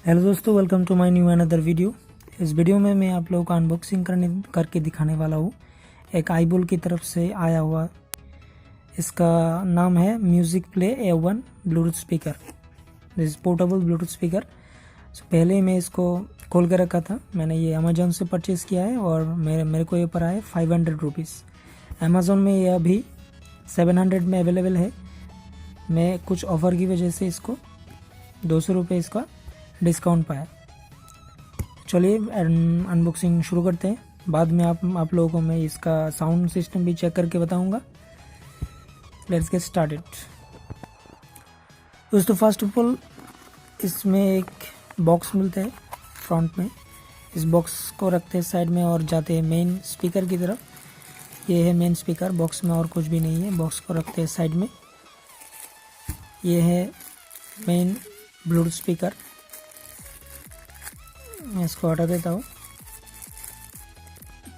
Hello दोस्तों, welcome to my new another video. इस video में मैं आप लोगों को अनबॉक्सिंग करके दिखाने वाला हूँ। एक आईबोल की तरफ से आया हुआ, इसका नाम है music play A1 Bluetooth speaker. This portable Bluetooth speaker. पहले मैं इसको खोल कर रखा था। मैंने ये अमेजोन से परचेज़ किया है और मेरे को ये पड़ा है 500 रुपीज़। अमेजोन में ये अभी 700 में अवेलेबल है। मैं कुछ ऑफ़र की वजह से इसको 200 रुपये इसका डिस्काउंट पाया। चलिए अनबॉक्सिंग शुरू करते हैं। बाद में आप लोगों को मैं इसका साउंड सिस्टम भी चेक करके बताऊंगा। Let's get started. दोस्तों, फर्स्ट ऑफ ऑल इसमें एक बॉक्स मिलता है फ्रंट में। इस बॉक्स को रखते हैं साइड में और जाते हैं मेन स्पीकर की तरफ। ये है मेन स्पीकर। बॉक्स में और कुछ भी नहीं है। बॉक्स को रखते हैं साइड में। ये है मेन ब्लूटूथ स्पीकर। मैं इसको हटा देता हूँ।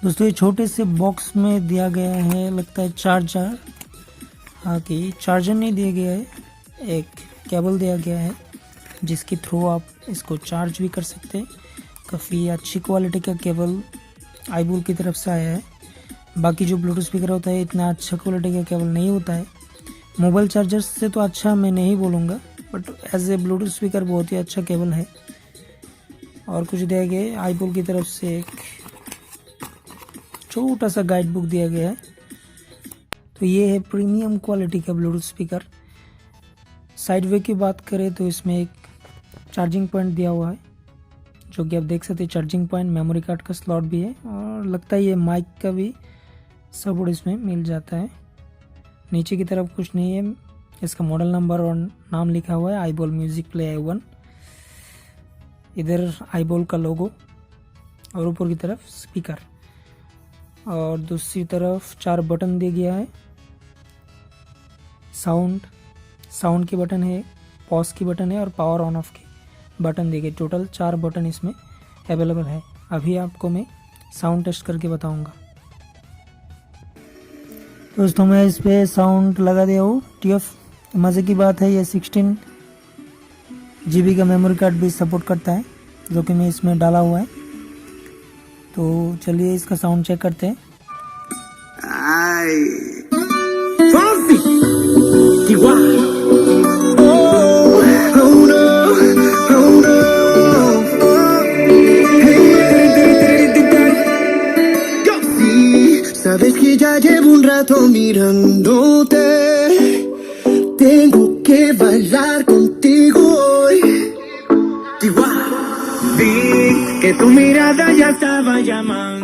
दोस्तों, ये छोटे से बॉक्स में दिया गया है, लगता है चार्जर। हाँ कि चार्जर नहीं दिया गया है, एक केबल दिया गया है जिसके थ्रू आप इसको चार्ज भी कर सकते हैं। काफ़ी अच्छी क्वालिटी का केबल आईबोल की तरफ से आया है। बाकी जो ब्लूटूथ स्पीकर होता है इतना अच्छा क्वालिटी का केबल नहीं होता है। मोबाइल चार्जर से तो अच्छा मैं नहीं बोलूँगा, but as a bluetooth speaker बहुत ही अच्छा केबल है। और कुछ दिया गया है। आईबोल की तरफ से एक छोटा सा गाइड बुक दिया गया है। तो ये है प्रीमियम क्वालिटी का ब्लूटूथ स्पीकर। साइड वे की बात करें तो इसमें एक चार्जिंग पॉइंट दिया हुआ है, जो कि आप देख सकते हैं। चार्जिंग पॉइंट, मेमोरी कार्ड का स्लॉट भी है और लगता है ये माइक का भी सपोर्ट इसमें मिल जाता है। नीचे की तरफ कुछ नहीं है। इसका मॉडल नंबर और नाम लिखा हुआ है, आईबोल म्यूजिक प्ले A1। इधर आईबोल का लोगो और ऊपर की तरफ स्पीकर और दूसरी तरफ 4 बटन दिया गया है। साउंड की बटन है, पॉज की बटन है और पावर ऑन ऑफ की बटन दिए गए। टोटल 4 बटन इसमें अवेलेबल है। अभी आपको मैं साउंड टेस्ट करके बताऊंगा। दोस्तों, मैं इस पे साउंड लगा दिया हूँ TF। मज़े की बात है, ये 16 GB का मेमोरी कार्ड भी सपोर्ट करता है, जो कि मैं इसमें डाला हुआ है। तो चलिए इसका साउंड चेक करते हैं। Sabes que ya llevo un rato mirándote. Tengo que bailar contigo hoy. Vi que tu mirada ya estaba llamando.